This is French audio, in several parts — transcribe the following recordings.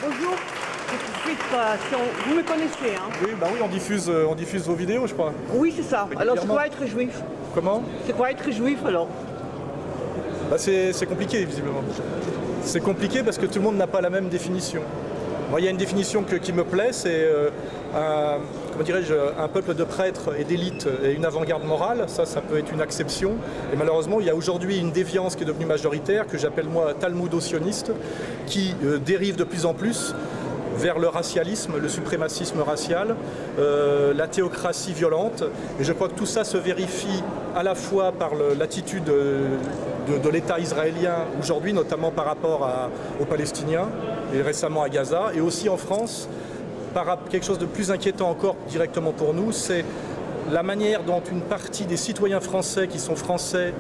Bonjour, je suis passion. Vous me connaissez, hein? Oui, bah oui, on diffuse vos vidéos, je crois. Oui, c'est ça. Alors, c'est quoi être juif? Comment? C'est quoi être juif, alors? Bah c'est compliqué, visiblement. C'est compliqué parce que tout le monde n'a pas la même définition. Moi, il y a une définition qui me plaît, c'est comment dirais-je, un peuple de prêtres et d'élites et une avant-garde morale. Ça peut être une exception. Et malheureusement, il y a aujourd'hui une déviance qui est devenue majoritaire, que j'appelle moi talmudo-sioniste, qui dérive de plus en plus vers le racialisme, le suprémacisme racial, la théocratie violente. Et je crois que tout ça se vérifie à la fois par l'attitude de l'État israélien aujourd'hui, notamment par rapport aux Palestiniens, et récemment à Gaza, et aussi en France, par quelque chose de plus inquiétant encore directement pour nous, c'est la manière dont une partie des citoyens français qui sont français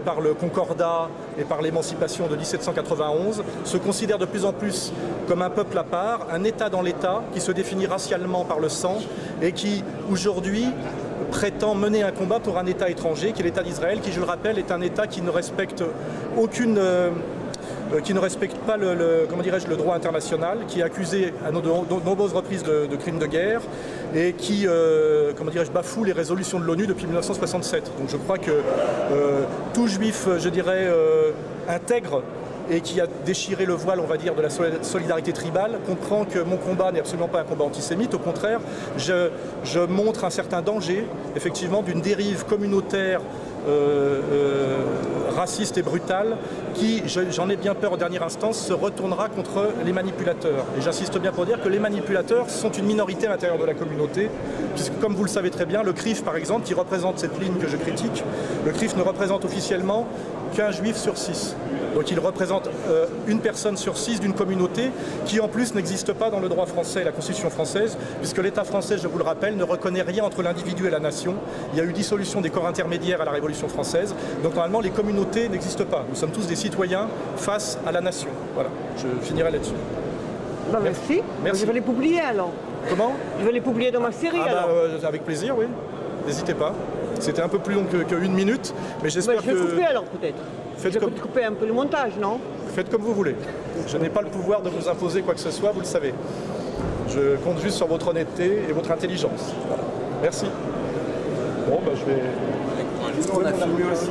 par le Concordat et par l'émancipation de 1791 se considèrent de plus en plus comme un peuple à part, un État dans l'État qui se définit racialement par le sang et qui aujourd'hui prétend mener un combat pour un État étranger qui est l'État d'Israël, qui, je le rappelle, est un État qui ne respecte pas le droit international, qui est accusé à de nombreuses reprises de crimes de guerre et qui bafoue les résolutions de l'ONU depuis 1967. Donc je crois que tout juif, je dirais, intègre et qui a déchiré le voile, on va dire, de la solidarité tribale, comprend que mon combat n'est absolument pas un combat antisémite. Au contraire, je montre un certain danger, effectivement, d'une dérive communautaire raciste et brutale qui, j'en ai bien peur en dernière instance, se retournera contre les manipulateurs. Et j'insiste bien pour dire que les manipulateurs sont une minorité à l'intérieur de la communauté, puisque comme vous le savez très bien, le CRIF par exemple, qui représente cette ligne que je critique, le CRIF ne représente officiellement qu'un juif sur 6. Donc il représente une personne sur 6 d'une communauté qui en plus n'existe pas dans le droit français et la Constitution française, puisque l'État français, je vous le rappelle, ne reconnaît rien entre l'individu et la nation. Il y a eu dissolution des corps intermédiaires à la Révolution française. Donc normalement les communautés n'existent pas. Nous sommes tous des citoyens face à la nation. Voilà, je finirai là-dessus. Bah, merci. Merci. Je vais les publier alors. Comment? Je vais les publier dans ma série alors. Avec plaisir, oui. N'hésitez pas. C'était un peu plus long que 1 minute, mais j'espère que... Je vais couper alors peut-être. Je vais couper un peu le montage, non? Faites comme vous voulez. Je n'ai pas le pouvoir de vous imposer quoi que ce soit, vous le savez. Je compte juste sur votre honnêteté et votre intelligence. Voilà. Merci. Bon, bah je vais... On a filmé aussi.